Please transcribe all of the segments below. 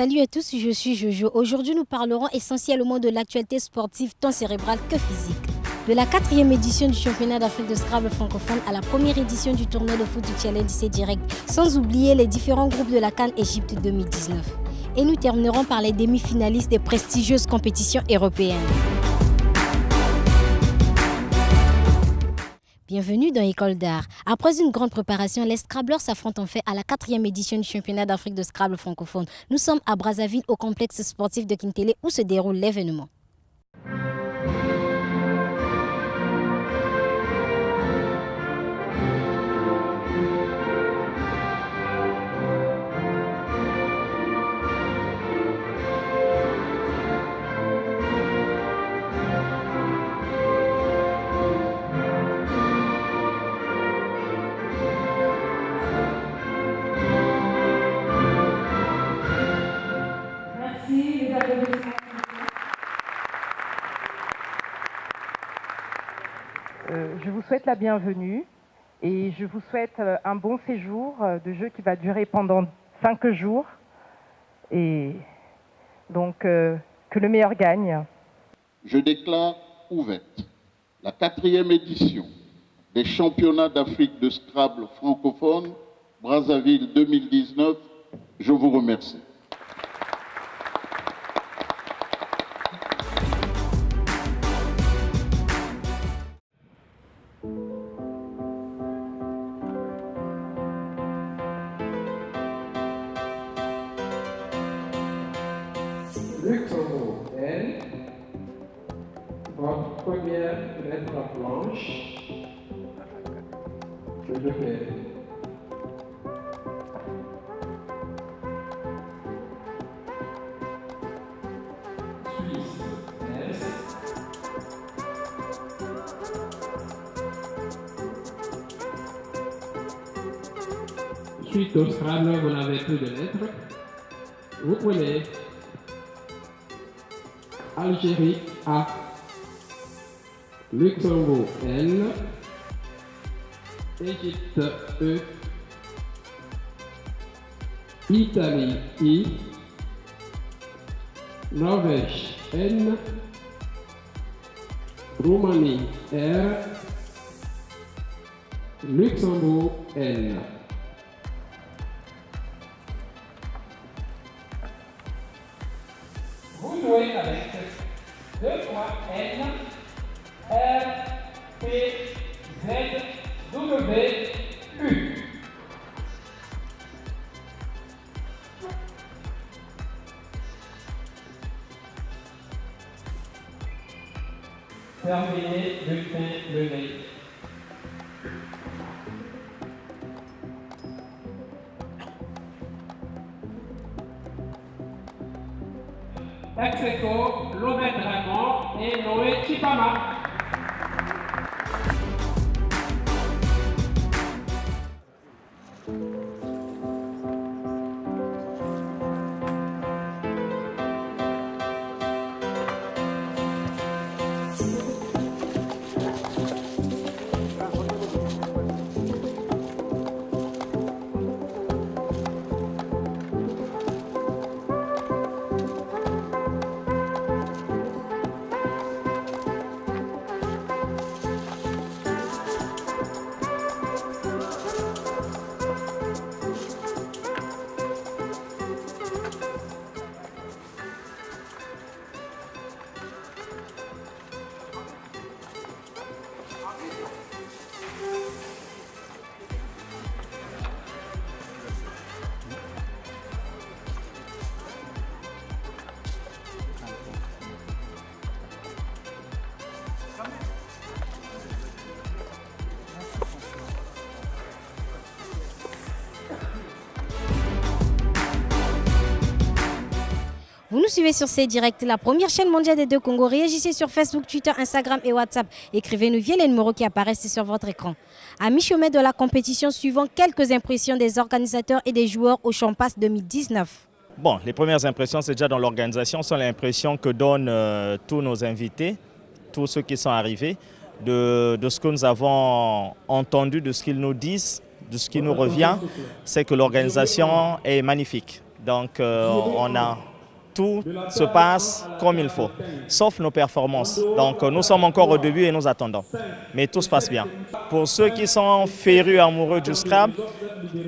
Salut à tous, je suis Jojo. Aujourd'hui, nous parlerons essentiellement de l'actualité sportive tant cérébrale que physique. De la 4e édition du championnat d'Afrique de Scrabble francophone à la première édition du tournoi de foot du Challenge C Direct, sans oublier les différents groupes de la CAN Égypte 2019. Et nous terminerons par les demi-finalistes des prestigieuses compétitions européennes. Bienvenue dans École d'art. Après une grande préparation, les Scrabbleurs s'affrontent en fait à la 4e édition du championnat d'Afrique de Scrabble francophone. Nous sommes à Brazzaville au complexe sportif de Kintélé où se déroule l'événement. Je vous souhaite la bienvenue et je vous souhaite un bon séjour de jeu qui va durer pendant 5 jours et donc que le meilleur gagne. Je déclare ouverte la 4e édition des championnats d'Afrique de Scrabble francophone Brazzaville 2019. Je vous remercie. Luxembourg, L. Votre première lettre blanche. Je le fais. Suisse, S. Suite au Scrabble, vous n'avez plus de lettres. Vous prenez Algérie A, Luxembourg L, Égypte E, Italie I, Norvège N, Roumanie R, Luxembourg L. Vous jouez avec 2 fois N, R, P, Z, W, U. Terminé, bulletin levé. Texeco, Lobet Raymond et Noé Chipama. Vous nous suivez sur C Direct, la première chaîne mondiale des deux Congos. Réagissez sur Facebook, Twitter, Instagram et WhatsApp. Écrivez-nous via les numéros qui apparaissent sur votre écran. À mi-chemin de la compétition, suivant quelques impressions des organisateurs et des joueurs au Champas 2019. Bon, les premières impressions, c'est déjà dans l'organisation, sont les impressions que donnent tous nos invités, tous ceux qui sont arrivés, de ce que nous avons entendu, de ce qu'ils nous disent, de ce qui nous revient, c'est que l'organisation est magnifique. Donc tout se passe comme il faut, sauf nos performances. Donc nous sommes encore au début et nous attendons. Mais tout se passe bien. Pour ceux qui sont férus amoureux du Scrabble,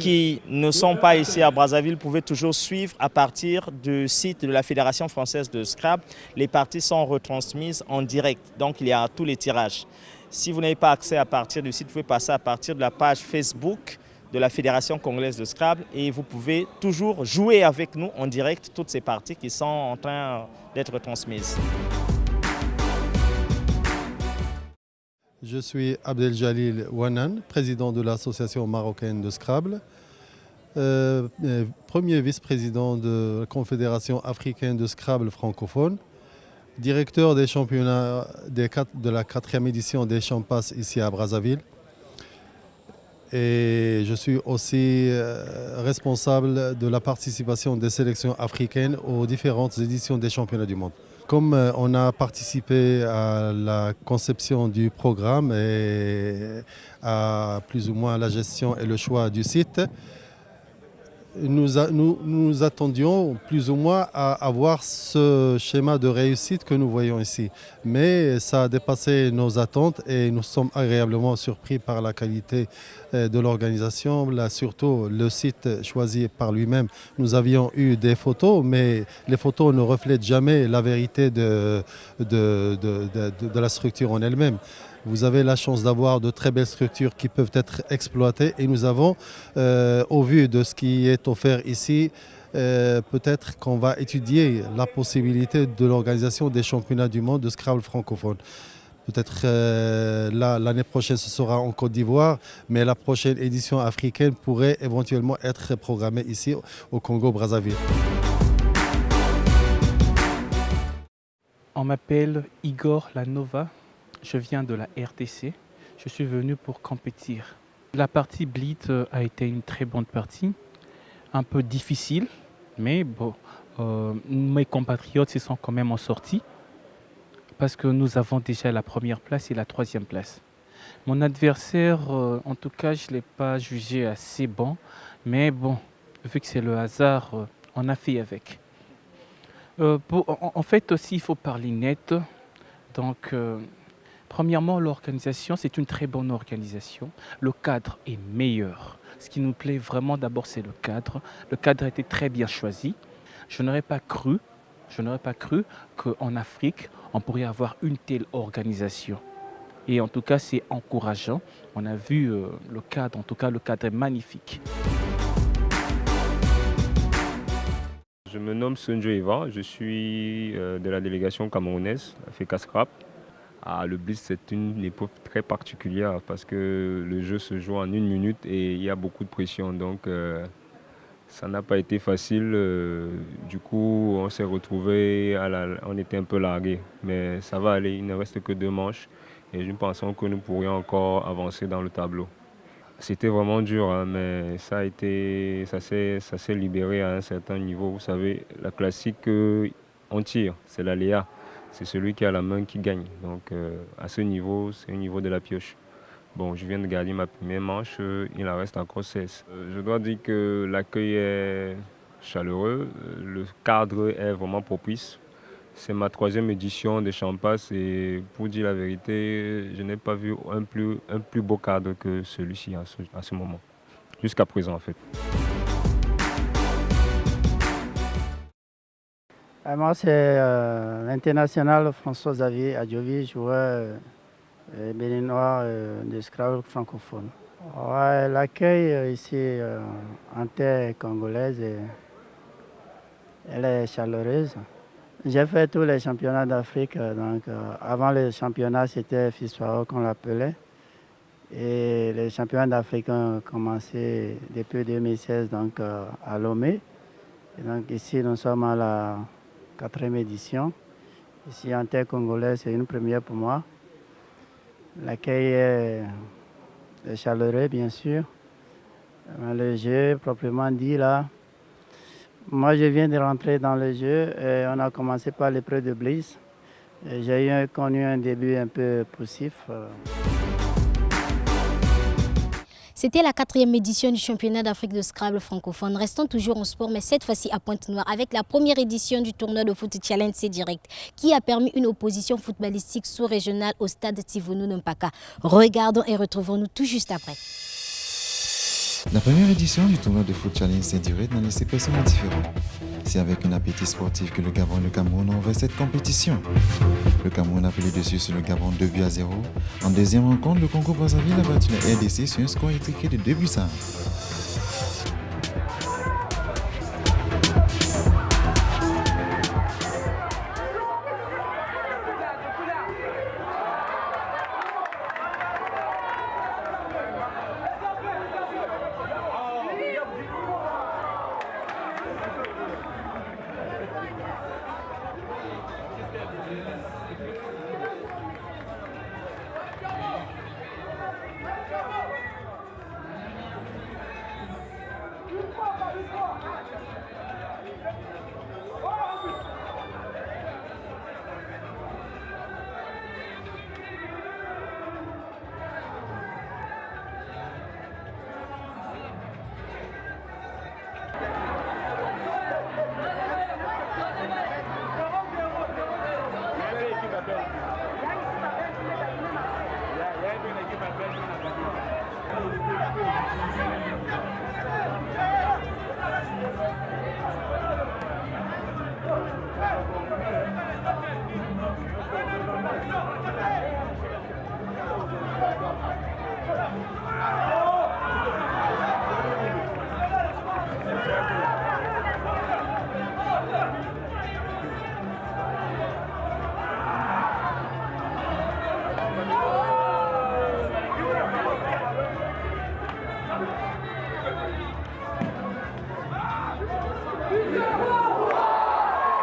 qui ne sont pas ici à Brazzaville, vous pouvez toujours suivre à partir du site de la Fédération française de Scrabble. Les parties sont retransmises en direct, donc il y a tous les tirages. Si vous n'avez pas accès à partir du site, vous pouvez passer à partir de la page Facebook de la Fédération congolaise de Scrabble et vous pouvez toujours jouer avec nous en direct toutes ces parties qui sont en train d'être transmises. Je suis Abdeljalil Ouanan, président de l'association marocaine de Scrabble, premier vice-président de la Confédération africaine de Scrabble francophone, directeur des championnats de la 4e édition des Champas ici à Brazzaville. Et je suis aussi responsable de la participation des sélections africaines aux différentes éditions des championnats du monde. Comme on a participé à la conception du programme et à plus ou moins la gestion et le choix du site, nous attendions plus ou moins à avoir ce schéma de réussite que nous voyons ici. Mais ça a dépassé nos attentes et nous sommes agréablement surpris par la qualité de l'organisation. Là, surtout le site choisi par lui-même. Nous avions eu des photos, mais les photos ne reflètent jamais la vérité de la structure en elle-même. Vous avez la chance d'avoir de très belles structures qui peuvent être exploitées et nous avons, au vu de ce qui est offert ici, peut-être qu'on va étudier la possibilité de l'organisation des championnats du monde de Scrabble francophone. Peut-être l'année prochaine ce sera en Côte d'Ivoire, mais la prochaine édition africaine pourrait éventuellement être programmée ici au Congo-Brazzaville. On m'appelle Igor Lanova. Je viens de la RTC. Je suis venu pour compétir. La partie Blitz a été une très bonne partie, un peu difficile, mais bon, mes compatriotes se sont quand même en sortis parce que nous avons déjà la première place et la 3e place. Mon adversaire, en tout cas, je ne l'ai pas jugé assez bon, mais bon, vu que c'est le hasard, on a fait avec. En fait aussi, il faut parler net. Donc, premièrement, l'organisation, c'est une très bonne organisation. Le cadre est meilleur. Ce qui nous plaît vraiment d'abord, c'est le cadre. Le cadre a été très bien choisi. Je n'aurais pas cru qu'en Afrique, on pourrait avoir une telle organisation. Et en tout cas, c'est encourageant. On a vu le cadre, en tout cas, le cadre est magnifique. Je me nomme Sonjo Eva, je suis de la délégation camerounaise, FECA Scrabble. Le Blitz, c'est une épreuve très particulière parce que le jeu se joue en 1 minute et il y a beaucoup de pression. Donc, ça n'a pas été facile. Du coup, on s'est retrouvés, on était un peu largués. Mais ça va aller, il ne reste que 2 manches et nous pensons que nous pourrions encore avancer dans le tableau. C'était vraiment dur, hein, mais ça s'est libéré à un certain niveau. Vous savez, la classique, on tire, c'est l'aléa. C'est celui qui a la main qui gagne. Donc à ce niveau, c'est au niveau de la pioche. Bon, je viens de gagner ma première manche, il en reste encore 16. Je dois dire que l'accueil est chaleureux, le cadre est vraiment propice. C'est ma 3e édition des Champas et pour dire la vérité, je n'ai pas vu un plus beau cadre que celui-ci à ce moment, jusqu'à présent en fait. Moi, c'est l'international François-Xavier Adjovi, joueur béninois de Scrabble francophone. Ouais, l'accueil ici en terre congolaise, elle est chaleureuse. J'ai fait tous les championnats d'Afrique. Donc, avant les championnats, c'était FISWAO qu'on l'appelait. Et les championnats d'Afrique ont commencé depuis 2016 donc, à Lomé. Et donc ici, nous sommes à la 4e édition. Ici, en terre congolaise, c'est une première pour moi. L'accueil est chaleureux, bien sûr. Le jeu, proprement dit, là, moi, je viens de rentrer dans le jeu et on a commencé par l'épreuve de Blitz. J'ai connu un début un peu poussif. C'était la 4e édition du championnat d'Afrique de Scrabble francophone. Restons toujours en sport, mais cette fois-ci à Pointe-Noire, avec la première édition du tournoi de foot Challenge C-Direct, qui a permis une opposition footballistique sous-régionale au stade Tivonu Mpaka. Regardons et retrouvons-nous tout juste après. La première édition du tournoi de foot Challenge C-Direct n'a laissé personne indifférent. C'est avec un appétit sportif que le Gabon et le Cameroun ont ouvert cette compétition. Le Cameroun a pris le dessus sur le Gabon 2-0. En deuxième rencontre, le Congo-Brazzaville a battu la RDC sur un score étriqué de 2-1.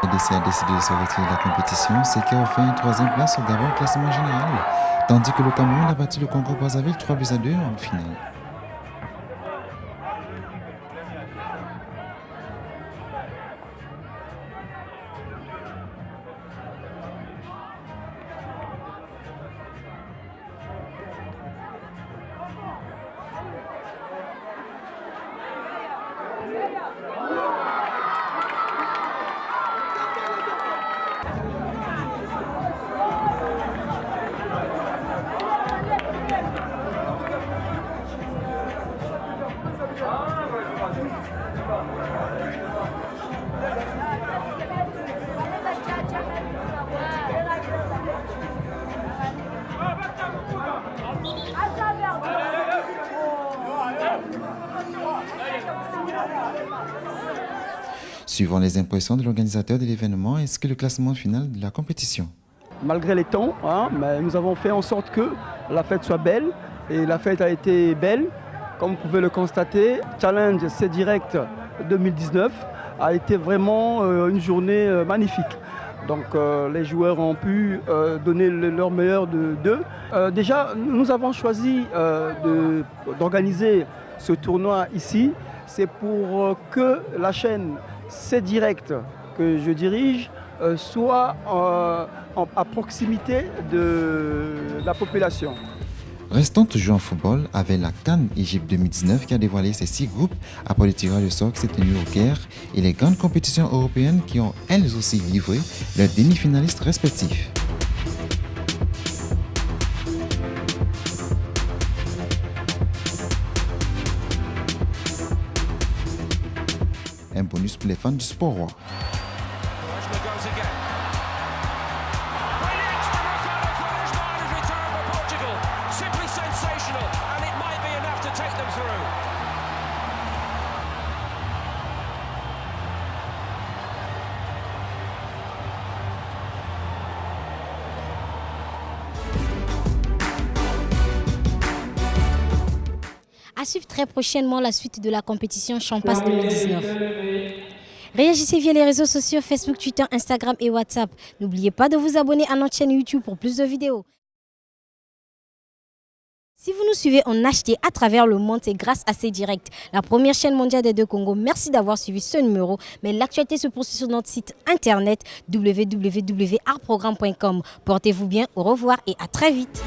RDC a décidé de se retirer de la compétition, ce qui a offert une 3e place au Gabon au classement général, tandis que le Cameroun a battu le Congo-Brazzaville 3-2 en finale. Suivant les impressions de l'organisateur de l'événement, est-ce que le classement final de la compétition? Malgré les temps, mais nous avons fait en sorte que la fête soit belle, et la fête a été belle. Comme vous pouvez le constater, Challenge C-Direct 2019 a été vraiment une journée magnifique. Donc les joueurs ont pu donner leur meilleur d'eux. Déjà, nous avons choisi d'organiser ce tournoi ici. C'est pour que la chaîne C-Direct que je dirige soit à proximité de la population. Restons toujours en football avec la CAN Égypte 2019 qui a dévoilé ses 6 groupes après le tirage au sort qui s'est tenu au Caire et les grandes compétitions européennes qui ont elles aussi livré leurs demi-finalistes respectifs. Un bonus pour les fans du sport roi. À suivre très prochainement la suite de la compétition Champasse 2019. Réagissez via les réseaux sociaux Facebook, Twitter, Instagram et WhatsApp. N'oubliez pas de vous abonner à notre chaîne YouTube pour plus de vidéos. Si vous nous suivez en HD à travers le monde, c'est grâce à C-Direct, la première chaîne mondiale des deux Congos. Merci d'avoir suivi ce numéro. Mais l'actualité se poursuit sur notre site internet www.artprogramme.com. Portez-vous bien, au revoir et à très vite.